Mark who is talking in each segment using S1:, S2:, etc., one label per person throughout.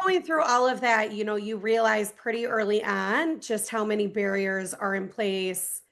S1: going through all of that, you realize pretty early on just how many barriers are in place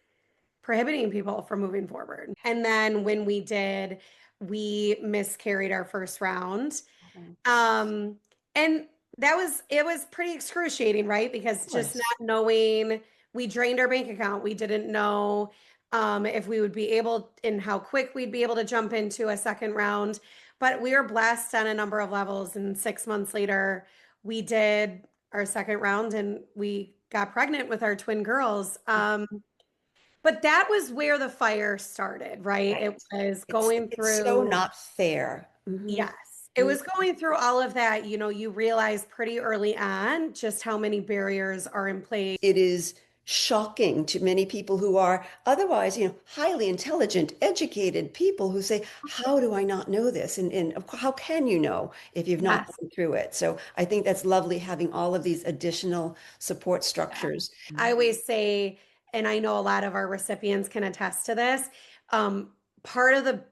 S1: prohibiting people from moving forward. And then when we did, we miscarried our first round.
S2: Mhm.
S1: Um, and it was pretty excruciating, right? Because
S2: Of
S1: just
S2: course.
S1: not knowing, we drained our bank account. We didn't know if we would be able and how quick we'd be able to jump into a second round. But we were blessed on a number of levels. And 6 months later, we did our second round and we got pregnant with our twin girls. But that was where the fire started, right?
S2: Right.
S1: It was
S2: It's
S1: going
S2: it's so
S1: through,
S2: not fair. Hmm.
S1: yes, it was going through all of that. You realize pretty early on just how many barriers are in place.
S2: It is shocking to many people who are otherwise, highly intelligent, educated people who say, "How do I not know this?" And of course, how can you know if you've not
S1: Yes.
S2: gone through it? So I think that's lovely having all of these additional support
S1: Yeah.
S2: structures.
S1: I always say, and I know a lot of our recipients can attest to this, part of the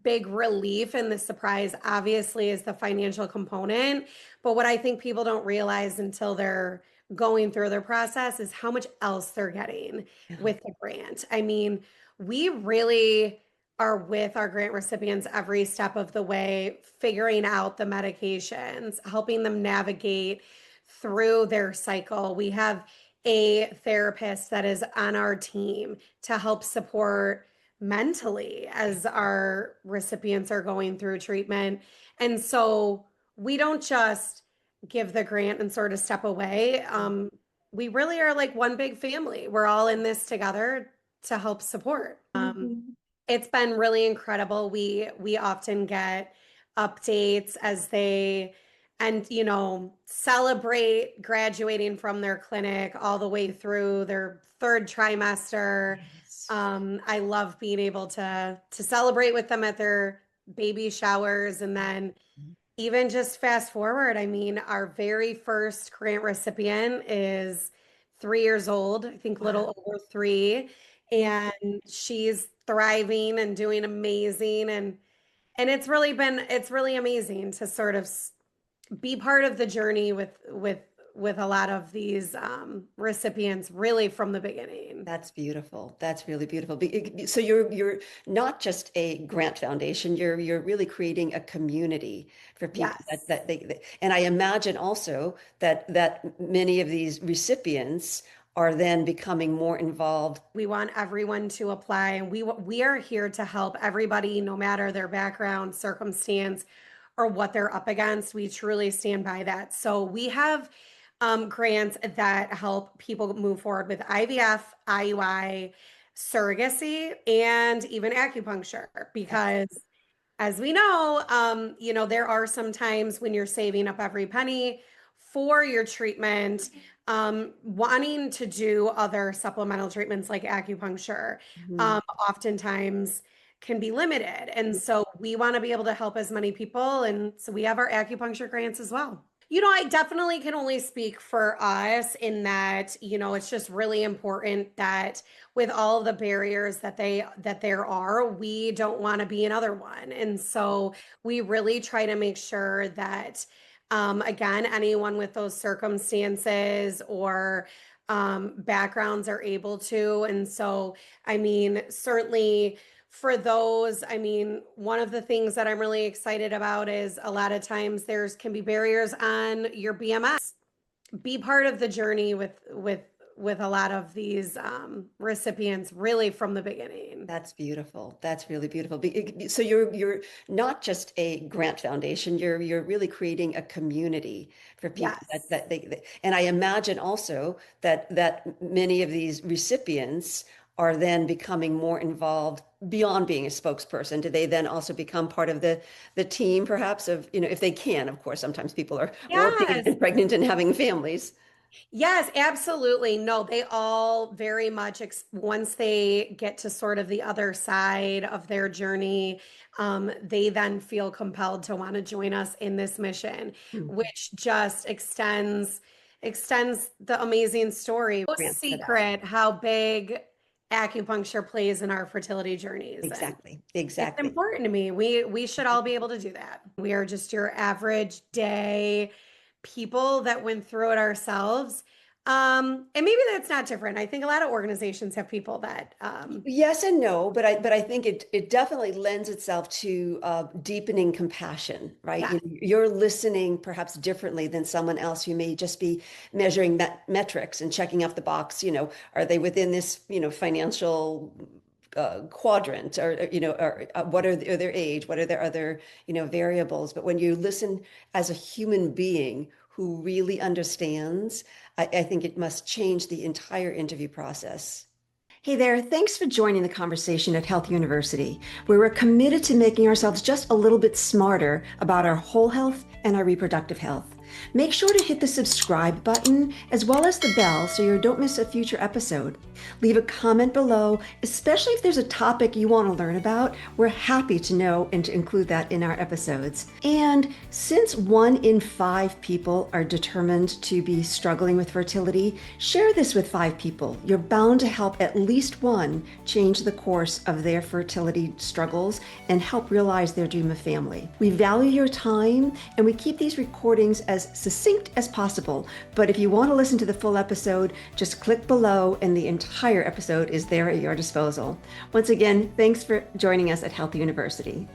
S1: big relief and the surprise, obviously, is the financial component. But what I think people don't realize until they're going through their process is how much else they're getting
S2: Yeah.
S1: with the grant. I mean, we really are with our grant recipients every step of the way, figuring out the medications, helping them navigate through their cycle. We have a therapist that is on our team to help support mentally as our recipients are going through treatment. And so we don't just give the grant and sort of step away. We really are like one big family. We're all in this together to help support.
S2: Mhm.
S1: It's been really incredible. We often get updates as they and celebrate graduating from their clinic all the way through their third trimester.
S2: Yes.
S1: I love being able to celebrate with them at their baby showers, and then even just fast forward. I mean, our very first grant recipient is 3 years old, I think a
S2: Wow.
S1: little over three, and she's thriving and doing amazing. And it's really amazing to sort of be part of the journey with a lot of these recipients really from the beginning.
S2: That's beautiful. That's really beautiful. So you're not just a grant foundation. You're really creating a community for people
S1: Yes.
S2: and I imagine also that many of these recipients are then becoming more involved.
S1: We want everyone to apply, and we are here to help everybody, no matter their background, circumstance, or what they're up against. We truly stand by that. So we have grants that help people move forward with IVF, IUI, surrogacy, and even acupuncture. Because as we know, there are some times when you're saving up every penny for your treatment, wanting to do other supplemental treatments like acupuncture,
S2: Mhm.
S1: oftentimes can be limited. And so we want to be able to help as many people. And so we have our acupuncture grants as well. I definitely can only speak for us in that, it's just really important that with all the barriers that there are, we don't want to be another one. And so we really try to make sure that again, anyone with those circumstances or backgrounds are able to. And so, I mean, certainly for those, I mean, one of the things that I'm really excited about is a lot of times there's can be barriers on your BMS. Be part of the journey with a lot of these recipients really from the beginning.
S2: That's beautiful. That's really beautiful. So you're not just a grant foundation. You're really creating a community for people
S1: Yes.
S2: and I imagine also that many of these recipients are then becoming more involved beyond being a spokesperson. Do they then also become part of the team, perhaps of, if they can, of course, sometimes people are working
S1: Yes.
S2: and pregnant and having families.
S1: Yes, absolutely. No, they all very much, once they get to sort of the other side of their journey, they then feel compelled to want to join us in this mission,
S2: Mhm.
S1: which just extends the amazing story. No
S2: Grants it out.
S1: secret how big acupuncture plays in our fertility journeys, and
S2: Exactly.
S1: it's
S2: Exactly.
S1: important to me. We should all be able to do that. We are just your average day people that went through it ourselves. And maybe that's not different. I think a lot of organizations have people that,
S2: Yes and no, but I think it definitely lends itself to deepening compassion, right?
S1: yeah.
S2: You're listening perhaps differently than someone else who may just be measuring metrics and checking off the box. Are they within this, financial quadrant, or what are their age? What are their other, variables? But when you listen as a human being who really understands, I think it must change the entire interview process. Hey there, thanks for joining the conversation at Health University, where we're committed to making ourselves just a little bit smarter about our whole health and our reproductive health. Make sure to hit the subscribe button as well as the bell so you don't miss a future episode. Leave a comment below, especially if there's a topic you want to learn about. We're happy to know and to include that in our episodes. And since 1 in 5 people are determined to be struggling with fertility, share this with 5 people. You're bound to help at least one change the course of their fertility struggles and help realize their dream of family. We value your time and we keep these recordings as succinct as possible. But if you want to listen to the full episode, just click below and the entire episode is there at your disposal. Once again, thanks for joining us at Health University.